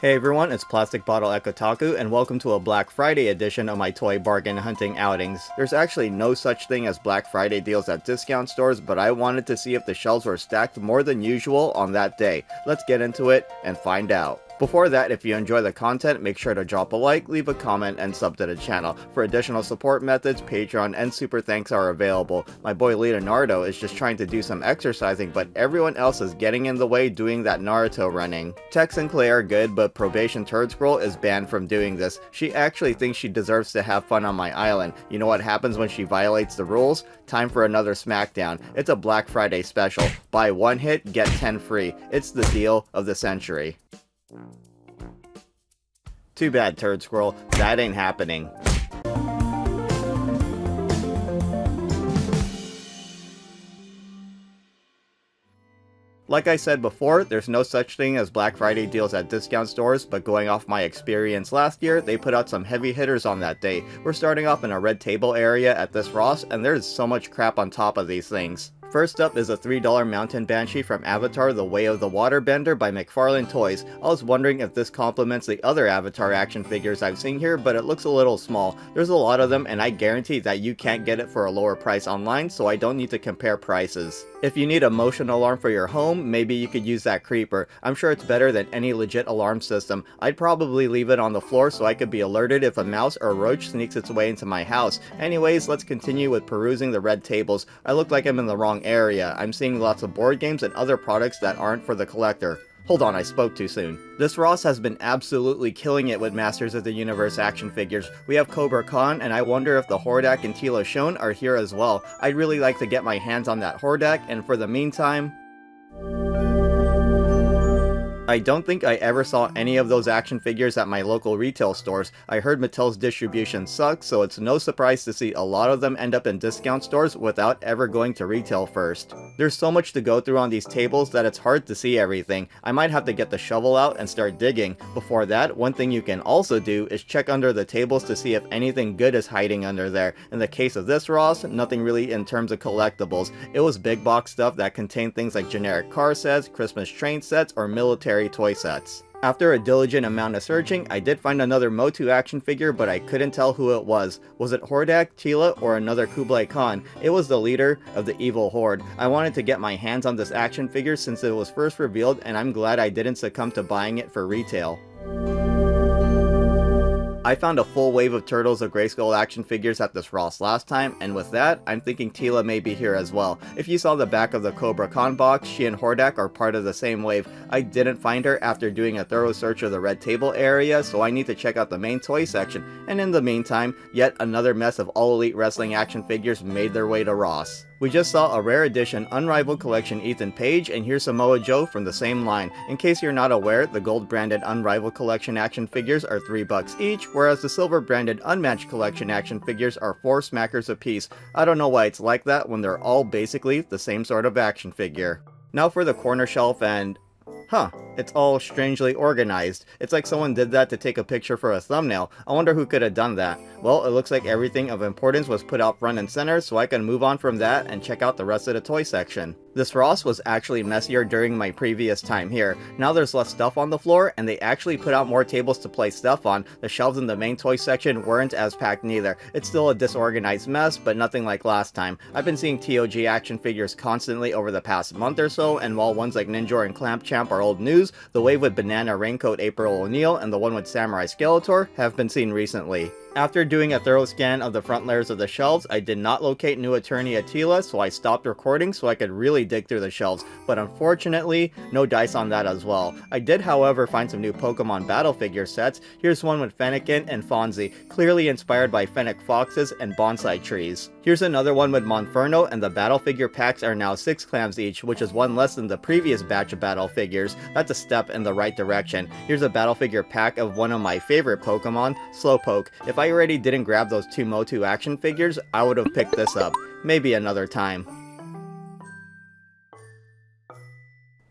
Hey everyone, it's Plastic Bottle Ekotaku, and welcome to a Black Friday edition of my toy bargain hunting outings. There's actually no such thing as Black Friday deals at discount stores, but I wanted to see if the shelves were stacked more than usual on that day. Let's get into it and find out. Before that, if you enjoy the content, make sure to drop a like, leave a comment, and sub to the channel. For additional support methods, Patreon and Super Thanks are available. My boy Leonardo is just trying to do some exercising, but everyone else is getting in the way doing that Naruto running. Tex and Clay are good, but Probation Turd Scroll is banned from doing this. She actually thinks she deserves to have fun on my island. You know what happens when she violates the rules? Time for another smackdown. It's a Black Friday special. Buy one hit, get 10 free. It's the deal of the century. Too bad, Turd Squirrel. That ain't happening. Like I said before, there's no such thing as Black Friday deals at discount stores, but going off my experience last year, they put out some heavy hitters on that day. We're starting off in a red table area at this Ross, and there's so much crap on top of these things. First up is a $3 Mountain Banshee from Avatar: The Way of the Waterbender by McFarlane Toys. I was wondering if this complements the other Avatar action figures I've seen here, but it looks a little small. There's a lot of them, and I guarantee that you can't get it for a lower price online, so I don't need to compare prices. If you need a motion alarm for your home, maybe you could use that creeper. I'm sure it's better than any legit alarm system. I'd probably leave it on the floor so I could be alerted if a mouse or a roach sneaks its way into my house. Anyways, let's continue with perusing the red tables. I look like I'm in the wrong area. I'm seeing lots of board games and other products that aren't for the collector. Hold on, I spoke too soon. This Ross has been absolutely killing it with Masters of the Universe action figures. We have Cobra Khan, and I wonder if the Hordak and Tila Shone are here as well. I'd really like to get my hands on that Hordak, and for the meantime, I don't think I ever saw any of those action figures at my local retail stores. I heard Mattel's distribution sucks, so it's no surprise to see a lot of them end up in discount stores without ever going to retail first. There's so much to go through on these tables that it's hard to see everything. I might have to get the shovel out and start digging. Before that, one thing you can also do is check under the tables to see if anything good is hiding under there. In the case of this Ross, nothing really in terms of collectibles. It was big box stuff that contained things like generic car sets, Christmas train sets, or military toy sets. After a diligent amount of searching, I did find another MOTU action figure, but I couldn't tell who it was. Was it Hordak, Tila, or another Kublai Khan? It was the leader of the evil horde. I wanted to get my hands on this action figure since it was first revealed, and I'm glad I didn't succumb to buying it for retail. I found a full wave of Turtles of Grayskull action figures at this Ross last time, and with that, I'm thinking Tila may be here as well. If you saw the back of the Cobra Khan box, she and Hordak are part of the same wave. I didn't find her after doing a thorough search of the red table area, so I need to check out the main toy section, and in the meantime, yet another mess of All Elite Wrestling action figures made their way to Ross. We just saw a rare edition Unrivaled Collection Ethan Page, and here's Samoa Joe from the same line. In case you're not aware, the gold branded Unrivaled Collection action figures are $3 each, whereas the silver branded Unmatched Collection action figures are 4 smackers apiece. I don't know why it's like that when they're all basically the same sort of action figure. Now for the corner shelf, and it's all strangely organized. It's like someone did that to take a picture for a thumbnail. I wonder who could have done that. Well, it looks like everything of importance was put out front and center, so I can move on from that and check out the rest of the toy section. This Ross was actually messier during my previous time here. Now there's less stuff on the floor, and they actually put out more tables to place stuff on. The shelves in the main toy section weren't as packed neither. It's still a disorganized mess, but nothing like last time. I've been seeing TOG action figures constantly over the past month or so, and while ones like Ninja and Clamp Champ are old news, the wave with Banana Raincoat April O'Neil and the one with Samurai Skeletor have been seen recently. After doing a thorough scan of the front layers of the shelves, I did not locate new Eternia Tila, so I stopped recording so I could really dig through the shelves, but unfortunately, no dice on that as well. I did however find some new Pokemon battle figure sets. Here's one with Fennekin and Fonzie, clearly inspired by Fennec foxes and bonsai trees. Here's another one with Monferno, and the battle figure packs are now 6 clams each, which is one less than the previous batch of battle figures. That's a step in the right direction. Here's a battle figure pack of one of my favorite Pokemon, Slowpoke. If I already didn't grab those 2 MOTU action figures, I would have picked this up. Maybe another time.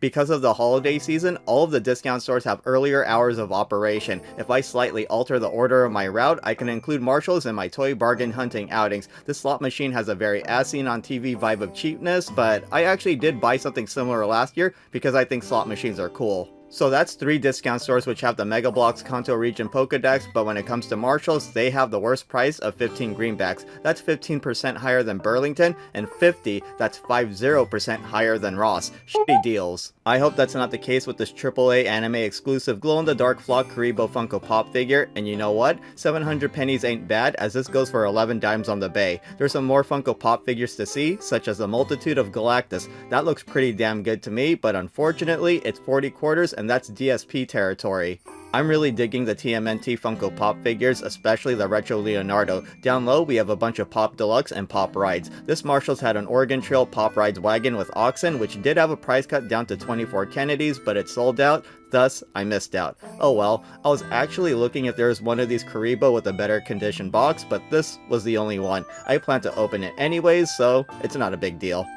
Because of the holiday season, all of the discount stores have earlier hours of operation. If I slightly alter the order of my route, I can include Marshalls in my toy bargain hunting outings. This slot machine has a very as seen on TV vibe of cheapness, but I actually did buy something similar last year because I think slot machines are cool. So that's 3 discount stores which have the Mega Bloks Kanto region Pokedex, but when it comes to Marshalls, they have the worst price of 15 greenbacks. That's 15% higher than Burlington, and 50, that's 50% higher than Ross. Shitty deals. I hope that's not the case with this AAA anime exclusive glow-in-the-dark Flock Karibo Funko Pop figure, and you know what? 700 pennies ain't bad, as this goes for 11 dimes on the bay. There's some more Funko Pop figures to see, such as the Multitude of Galactus. That looks pretty damn good to me, but unfortunately, it's 40 quarters and that's DSP territory. I'm really digging the TMNT Funko Pop figures, especially the Retro Leonardo. Down low, we have a bunch of Pop Deluxe and Pop Rides. This Marshalls had an Oregon Trail Pop Rides wagon with oxen, which did have a price cut down to 24 Kennedys, but it sold out, thus I missed out. Oh well, I was actually looking if there was one of these Karibo with a better condition box, but this was the only one. I plan to open it anyways, so it's not a big deal.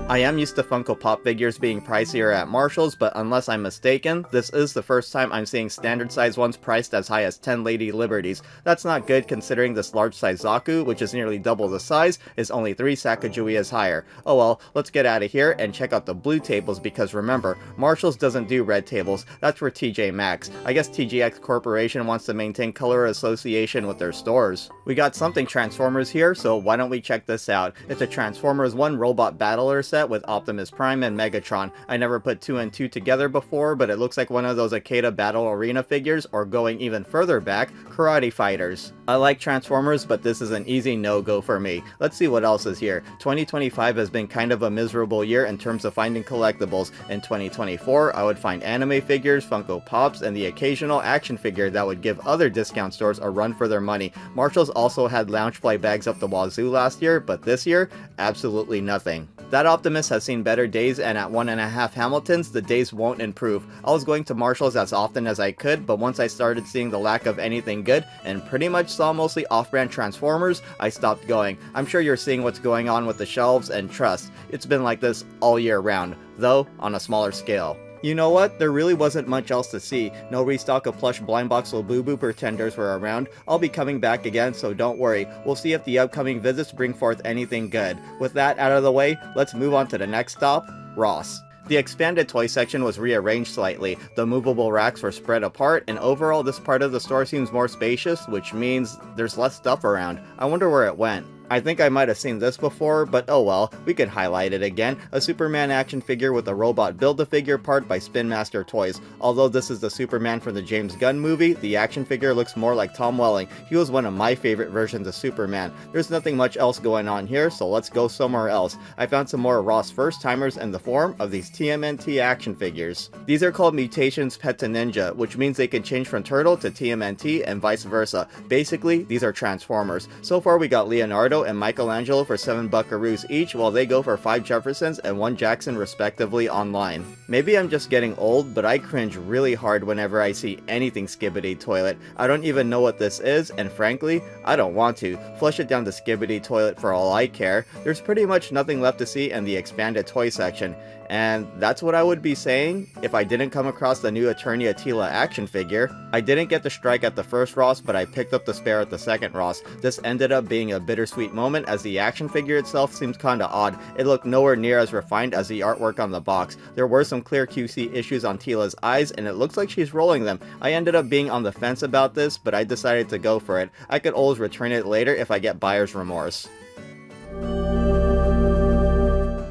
I am used to Funko Pop figures being pricier at Marshalls, but unless I'm mistaken, this is the first time I'm seeing standard size ones priced as high as 10 Lady Liberties. That's not good considering this large size Zaku, which is nearly double the size, is only 3 Sacagaweas higher. Oh well, let's get out of here and check out the blue tables because remember, Marshalls doesn't do red tables, that's for TJ Maxx. I guess TGX Corporation wants to maintain color association with their stores. We got something Transformers here, so why don't we check this out. It's a Transformers 1 Robot Battler set with Optimus Prime and Megatron. I never put 2 and 2 together before, but it looks like one of those Akeda Battle Arena figures, or going even further back, Karate Fighters. I like Transformers, but this is an easy no-go for me. Let's see what else is here. 2025 has been kind of a miserable year in terms of finding collectibles. In 2024, I would find anime figures, Funko Pops, and the occasional action figure that would give other discount stores a run for their money. Marshalls also had Loungefly bags up the wazoo last year, but this year, absolutely nothing. That Optimus has seen better days, and at 1.5 Hamiltons, the days won't improve. I was going to Marshalls as often as I could, but once I started seeing the lack of anything good, and pretty much saw mostly off-brand Transformers, I stopped going. I'm sure you're seeing what's going on with the shelves, and trust, it's been like this all year round, though on a smaller scale. You know what? There really wasn't much else to see. No restock of plush blind box Labubu pretenders were around. I'll be coming back again, so don't worry. We'll see if the upcoming visits bring forth anything good. With that out of the way, let's move on to the next stop, Ross. The expanded toy section was rearranged slightly, the movable racks were spread apart, and overall this part of the store seems more spacious, which means there's less stuff around. I wonder where it went. I think I might have seen this before, but oh well, we could highlight it again. A Superman action figure with a robot Build-A-Figure part by Spin Master Toys. Although this is the Superman from the James Gunn movie, the action figure looks more like Tom Welling. He was one of my favorite versions of Superman. There's nothing much else going on here, so let's go somewhere else. I found some more Ross first-timers in the form of these TMNT action figures. These are called Mutations Pet to Ninja, which means they can change from Turtle to TMNT and vice versa. Basically, these are Transformers. So far we got Leonardo and Michelangelo for 7 buckaroos each, while they go for 5 Jeffersons and 1 Jackson respectively online. Maybe I'm just getting old, but I cringe really hard whenever I see anything Skibidi Toilet. I don't even know what this is, and frankly, I don't want to. Flush it down the Skibidi Toilet for all I care. There's pretty much nothing left to see in the expanded toy section. And that's what I would be saying if I didn't come across the new Attorney Attila action figure. I didn't get the strike at the first Ross, but I picked up the spare at the second Ross. This ended up being a bittersweet moment as the action figure itself seems kinda odd. It looked nowhere near as refined as the artwork on the box. There were some clear QC issues on Tila's eyes, and it looks like she's rolling them. I ended up being on the fence about this, but I decided to go for it. I could always return it later if I get buyer's remorse.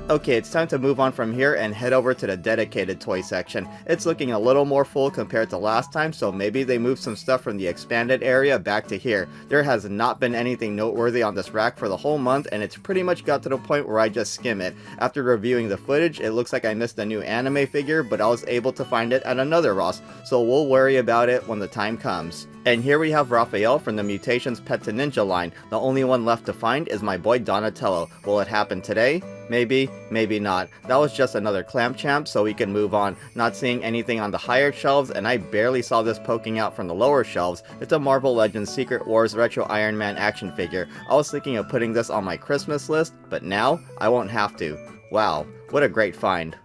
Okay, it's time to move on from here and head over to the dedicated toy section. It's looking a little more full compared to last time, so maybe they moved some stuff from the expanded area back to here. There has not been anything noteworthy on this rack for the whole month, and it's pretty much got to the point where I just skim it. After reviewing the footage, it looks like I missed a new anime figure, but I was able to find it at another Ross, so we'll worry about it when the time comes. And here we have Raphael from the Mutations Pet to Ninja line. The only one left to find is my boy Donatello. Will it happen today? Maybe, maybe not. That was just another Clamp Champ, so we can move on. Not seeing anything on the higher shelves, and I barely saw this poking out from the lower shelves. It's a Marvel Legends Secret Wars Retro Iron Man action figure. I was thinking of putting this on my Christmas list, but now I won't have to. Wow, what a great find.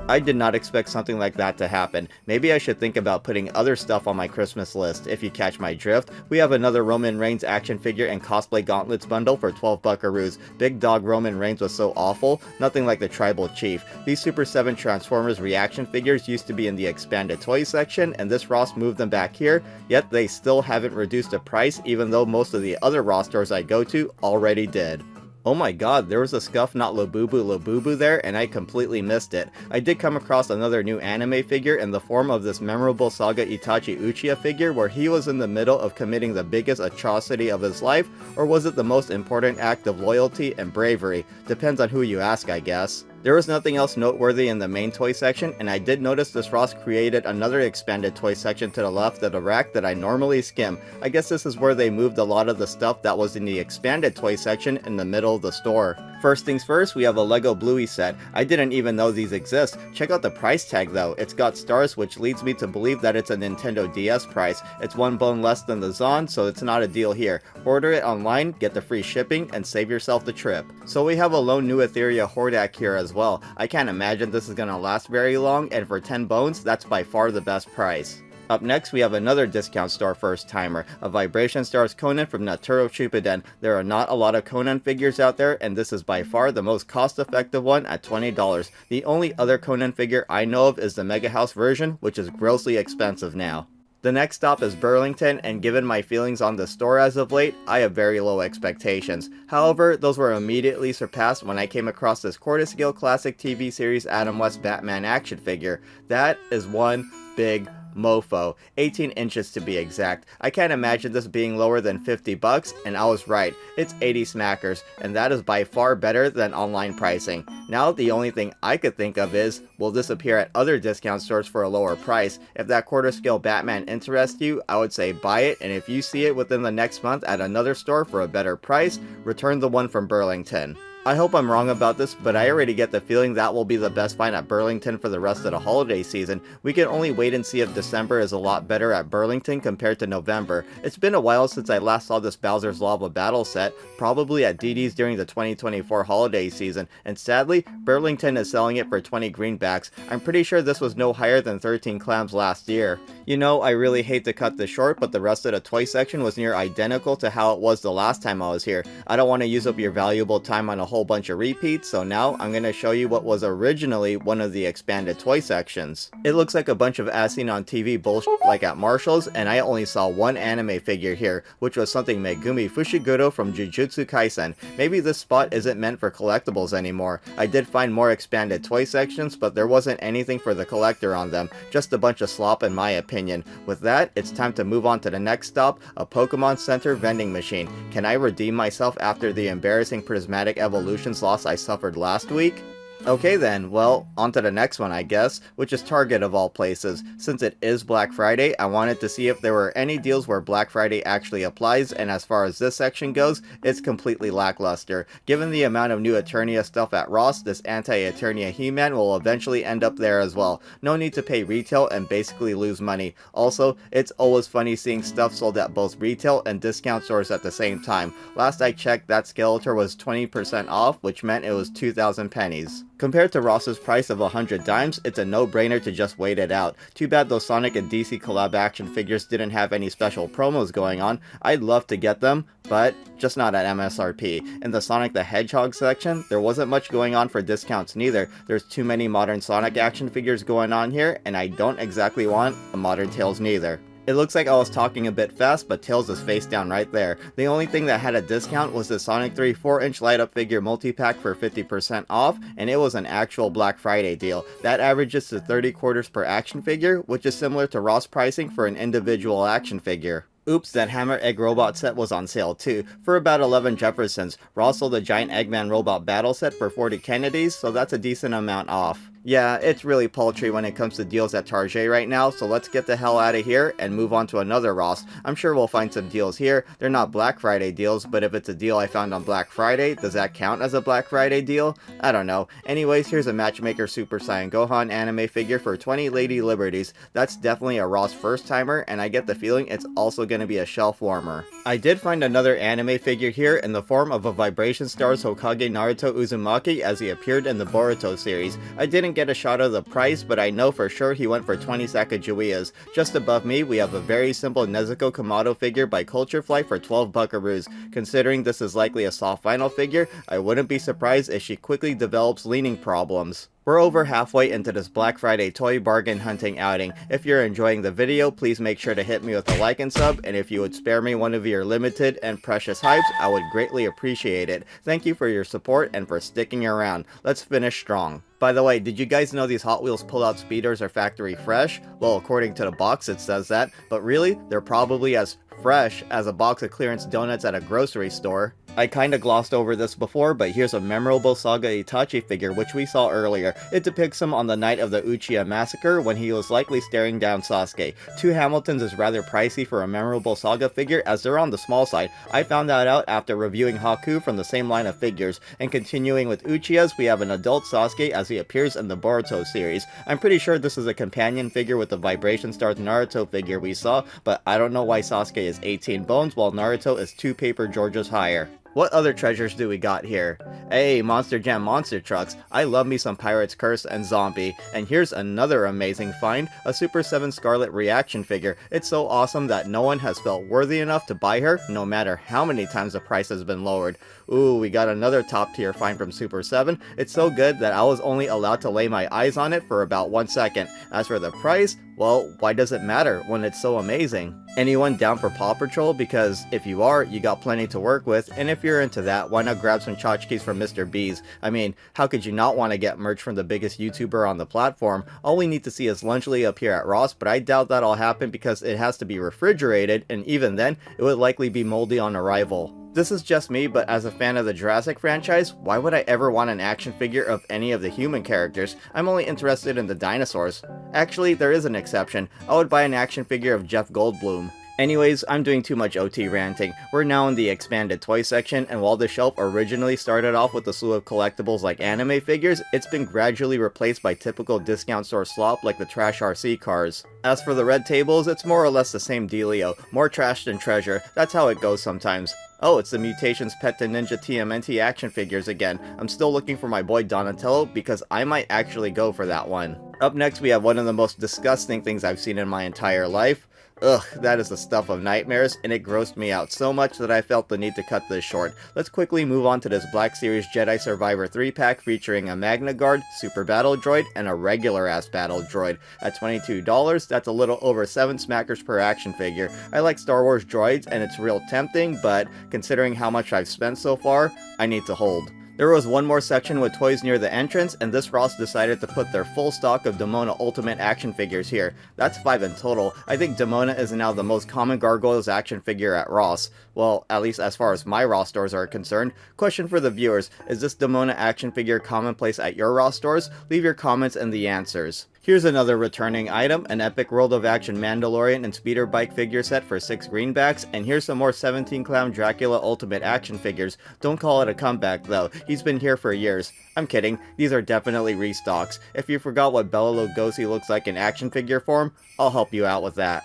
I did not expect something like that to happen. Maybe I should think about putting other stuff on my Christmas list, if you catch my drift. We have another Roman Reigns action figure and cosplay gauntlets bundle for 12 buckaroos. Big dog Roman Reigns was so awful, nothing like the tribal chief. These Super 7 Transformers reaction figures used to be in the expanded toys section, and this Ross moved them back here, yet they still haven't reduced the price even though most of the other Ross stores I go to already did. Oh my god, there was a Scuff Not Labubu there, and I completely missed it. I did come across another new anime figure in the form of this memorable Saga Itachi Uchiha figure where he was in the middle of committing the biggest atrocity of his life, or was it the most important act of loyalty and bravery? Depends on who you ask, I guess. There was nothing else noteworthy in the main toy section, and I did notice this Ross created another expanded toy section to the left of the rack that I normally skim. I guess this is where they moved a lot of the stuff that was in the expanded toy section in the middle of the store. First things first, we have a Lego Bluey set. I didn't even know these exist. Check out the price tag though. It's got stars, which leads me to believe that it's a Nintendo DS price. It's one bone less than the Zon, so it's not a deal here. Order it online, get the free shipping, and save yourself the trip. So we have a lone new Etheria Hordak here as well. I can't imagine this is gonna last very long, and for 10 bones, that's by far the best price. Up next, we have another discount store first-timer, a Vibration Stars Conan from Naturo Shippuden. There are not a lot of Conan figures out there, and this is by far the most cost-effective one at $20. The only other Conan figure I know of is the Mega House version, which is grossly expensive now. The next stop is Burlington, and given my feelings on the store as of late, I have very low expectations. However, those were immediately surpassed when I came across this quarter-scale classic TV series Adam West Batman action figure. That is one big mofo, 18 inches to be exact. I can't imagine this being lower than 50 bucks, and I was right. It's 80 smackers, and that is by far better than online pricing. Now the only thing I could think of is, will this appear at other discount stores for a lower price? If that quarter scale Batman interests you, I would say buy it, and if you see it within the next month at another store for a better price, return the one from Burlington. I hope I'm wrong about this, but I already get the feeling that will be the best find at Burlington for the rest of the holiday season. We can only wait and see if December is a lot better at Burlington compared to November. It's been a while since I last saw this Bowser's Lava Battle set, probably at DD's during the 2024 holiday season, and sadly, Burlington is selling it for 20 greenbacks. I'm pretty sure this was no higher than 13 clams last year. You know, I really hate to cut this short, but the rest of the toy section was near identical to how it was the last time I was here. I don't want to use up your valuable time on a whole bunch of repeats, so now I'm going to show you what was originally one of the expanded toy sections. It looks like a bunch of as seen on TV bullshit like at Marshall's, and I only saw one anime figure here, which was something Megumi Fushiguro from Jujutsu Kaisen. Maybe this spot isn't meant for collectibles anymore. I did find more expanded toy sections, but there wasn't anything for the collector on them, just a bunch of slop in my opinion. With that, it's time to move on to the next stop, a Pokemon Center vending machine. Can I redeem myself after the embarrassing prismatic evolutions loss I suffered last week? Okay then, well, on to the next one I guess, which is Target of all places. Since it is Black Friday, I wanted to see if there were any deals where Black Friday actually applies, and as far as this section goes, it's completely lackluster. Given the amount of new Eternia stuff at Ross, this anti-Eternia He-Man will eventually end up there as well. No need to pay retail and basically lose money. Also, it's always funny seeing stuff sold at both retail and discount stores at the same time. Last I checked, that Skeletor was 20% off, which meant it was 2,000 pennies. Compared to Ross's price of 100 dimes, it's a no-brainer to just wait it out. Too bad those Sonic and DC collab action figures didn't have any special promos going on. I'd love to get them, but just not at MSRP. In the Sonic the Hedgehog section, there wasn't much going on for discounts neither. There's too many modern Sonic action figures going on here, and I don't exactly want a modern Tails neither. It looks like I was talking a bit fast, but Tails is face down right there. The only thing that had a discount was the Sonic 3 4-inch light-up figure multi-pack for 50% off, and it was an actual Black Friday deal. That averages to 30 quarters per action figure, which is similar to Ross pricing for an individual action figure. Oops, that Hammer Egg Robot set was on sale too, for about 11 Jeffersons. Ross sold a giant Eggman Robot battle set for 40 Kennedys, so that's a decent amount off. Yeah, it's really paltry when it comes to deals at Target right now, so let's get the hell out of here and move on to another Ross. I'm sure we'll find some deals here. They're not Black Friday deals, but if it's a deal I found on Black Friday, does that count as a Black Friday deal? I don't know. Anyways, here's a Matchmaker Super Saiyan Gohan anime figure for 20 Lady Liberties. That's definitely a Ross first timer, and I get the feeling it's also going gonna be a shelf warmer. I did find another anime figure here in the form of a Vibration Stars Hokage Naruto Uzumaki as he appeared in the Boruto series. I didn't get a shot of the price, but I know for sure he went for 20 Sacagaweas. Just above me, we have a very simple Nezuko Komodo figure by Culture Fly for 12 buckaroos. Considering this is likely a soft vinyl figure, I wouldn't be surprised if she quickly develops leaning problems. We're over halfway into this Black Friday toy bargain hunting outing. If you're enjoying the video, please make sure to hit me with a like and sub, and if you would spare me one of your limited and precious hypes, I would greatly appreciate it. Thank you for your support and for sticking around. Let's finish strong. By the way, did you guys know these Hot Wheels pull-out speeders are factory fresh? Well, according to the box it says that, but really, they're probably as fresh as a box of clearance donuts at a grocery store. I kinda glossed over this before, but here's a memorable Saga Itachi figure which we saw earlier. It depicts him on the night of the Uchiha massacre when he was likely staring down Sasuke. 2 Hamiltons is rather pricey for a memorable Saga figure as they're on the small side. I found that out after reviewing Haku from the same line of figures. And continuing with Uchiha's, we have an adult Sasuke as he appears in the Boruto series. I'm pretty sure this is a companion figure with the Vibration Stars Naruto figure we saw, but I don't know why Sasuke is 18 bones while Naruto is 2 paper Georges higher. What other treasures do we got here? Hey, Monster Jam monster trucks. I love me some Pirate's Curse and Zombie. And here's another amazing find, a Super 7 Scarlet reaction figure. It's so awesome that no one has felt worthy enough to buy her, no matter how many times the price has been lowered. Ooh, we got another top tier find from Super 7. It's so good that I was only allowed to lay my eyes on it for about 1 second. As for the price, well, why does it matter when it's so amazing? Anyone down for Paw Patrol? Because if you are, you got plenty to work with, and if you're into that, why not grab some tchotchkes from Mr. B's? I mean, how could you not want to get merch from the biggest YouTuber on the platform? All we need to see is Lunchly up here at Ross, but I doubt that'll happen because it has to be refrigerated, and even then, it would likely be moldy on arrival. This is just me, but as a fan of the Jurassic franchise, why would I ever want an action figure of any of the human characters? I'm only interested in the dinosaurs. Actually, there is an exception. I would buy an action figure of Jeff Goldblum. Anyways, I'm doing too much OT ranting. We're now in the expanded toy section, and while the shelf originally started off with a slew of collectibles like anime figures, it's been gradually replaced by typical discount store slop like the trash RC cars. As for the red tables, it's more or less the same dealio. More trash than treasure. That's how it goes sometimes. Oh, it's the Mutations Pet to Ninja TMNT action figures again. I'm still looking for my boy Donatello because I might actually go for that one. Up next, we have one of the most disgusting things I've seen in my entire life. Ugh, that is the stuff of nightmares, and it grossed me out so much that I felt the need to cut this short. Let's quickly move on to this Black Series Jedi Survivor 3-pack featuring a Magna Guard, Super Battle Droid, and a regular-ass Battle Droid. At $22, that's a little over 7 smackers per action figure. I like Star Wars droids, and it's real tempting, but considering how much I've spent so far, I need to hold. There was one more section with toys near the entrance, and this Ross decided to put their full stock of Demona Ultimate action figures here. That's 5 in total. I think Demona is now the most common Gargoyles action figure at Ross. Well, at least as far as my Ross stores are concerned. Question for the viewers, is this Demona action figure commonplace at your Ross stores? Leave your comments and the answers. Here's another returning item, an Epic World of Action Mandalorian and Speeder Bike figure set for 6 greenbacks, and here's some more 17 Clown Dracula Ultimate action figures. Don't call it a comeback though, he's been here for years. I'm kidding, these are definitely restocks. If you forgot what Bela Lugosi looks like in action figure form, I'll help you out with that.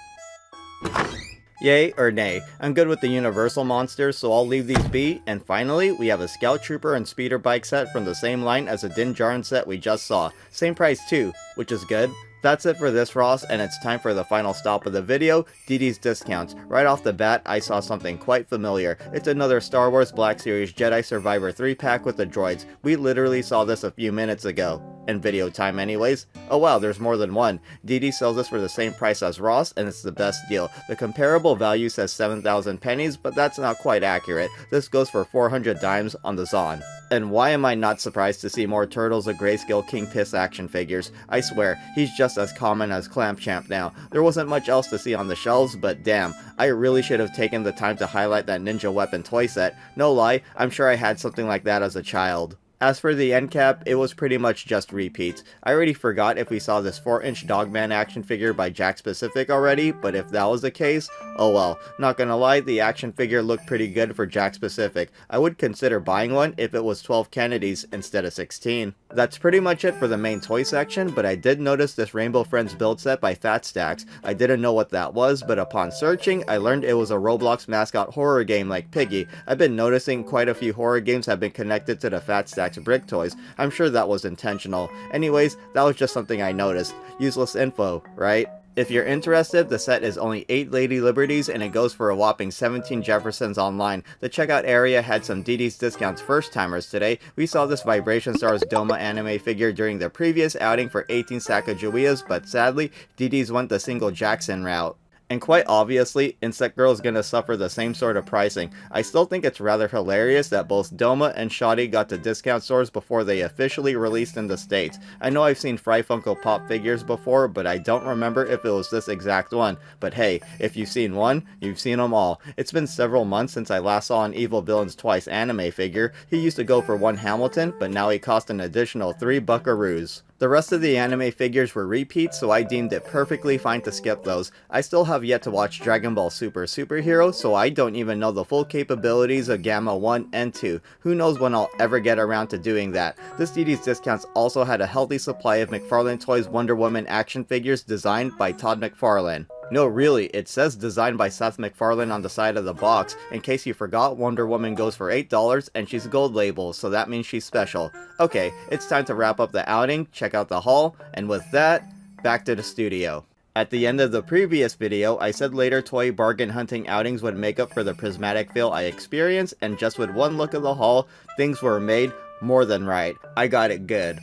Yay or nay? I'm good with the Universal monsters, so I'll leave these be. And finally, we have a Scout Trooper and Speeder Bike set from the same line as the Din Djarin set we just saw. Same price too, which is good. That's it for this Ross, and it's time for the final stop of the video, DD's discounts. Right off the bat, I saw something quite familiar. It's another Star Wars Black Series Jedi Survivor 3-pack with the droids. We literally saw this a few minutes ago. In video time anyways. Oh wow, there's more than one. DD sells this for the same price as Ross, and it's the best deal. The comparable value says 7,000 pennies, but that's not quite accurate. This goes for 400 dimes on the Zon. And why am I not surprised to see more Turtles of Grayscale King Piss action figures? I swear, he's just as common as Clamp Champ now. There wasn't much else to see on the shelves, but damn, I really should have taken the time to highlight that Ninja Weapon toy set. No lie, I'm sure I had something like that as a child. As for the end cap, it was pretty much just repeats. I already forgot if we saw this 4-inch Dogman action figure by Jakks Pacific already, but if that was the case, oh well. Not gonna lie, the action figure looked pretty good for Jakks Pacific. I would consider buying one if it was 12 Kennedys instead of 16. That's pretty much it for the main toy section, but I did notice this Rainbow Friends build set by Fat Stacks. I didn't know what that was, but upon searching, I learned it was a Roblox mascot horror game like Piggy. I've been noticing quite a few horror games have been connected to the Fat Stacks brick toys. I'm sure that was intentional. Anyways, that was just something I noticed. Useless info, right? If you're interested, the set is only 8 Lady Liberties and it goes for a whopping 17 Jeffersons online. The checkout area had some DD's discounts first timers today. We saw this Vibration Stars Doma anime figure during the previous outing for 18 Sacagaweas, but sadly, DD's went the single Jackson route. And quite obviously, Insect Girl is gonna suffer the same sort of pricing. I still think it's rather hilarious that both Doma and Shawty got to discount stores before they officially released in the States. I know I've seen Fry Funko Pop figures before, but I don't remember if it was this exact one. But hey, if you've seen one, you've seen them all. It's been several months since I last saw an Evil Villains Twice anime figure. He used to go for 1 Hamilton, but now he cost an additional 3 buckaroos. The rest of the anime figures were repeats, so I deemed it perfectly fine to skip those. I still have yet to watch Dragon Ball Super Superhero, so I don't even know the full capabilities of Gamma 1 and 2. Who knows when I'll ever get around to doing that. This DD's discounts also had a healthy supply of McFarlane Toys Wonder Woman action figures designed by Todd McFarlane. No, really, it says designed by Seth MacFarlane on the side of the box. In case you forgot, Wonder Woman goes for $8 and she's gold label, so that means she's special. Okay, it's time to wrap up the outing, check out the haul, and with that, back to the studio. At the end of the previous video, I said later toy bargain hunting outings would make up for the prismatic fail I experienced, and just with one look at the haul, things were made more than right. I got it good.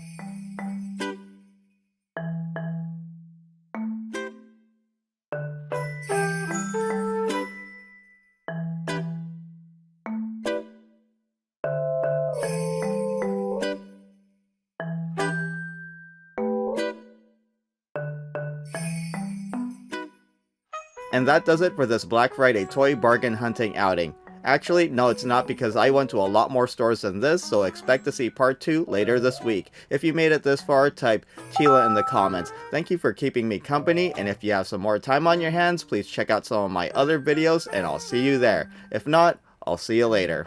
And that does it for this Black Friday toy bargain hunting outing. Actually, no, it's not, because I went to a lot more stores than this, so expect to see part 2 later this week. If you made it this far, type Tila in the comments. Thank you for keeping me company, and if you have some more time on your hands, please check out some of my other videos, and I'll see you there. If not, I'll see you later.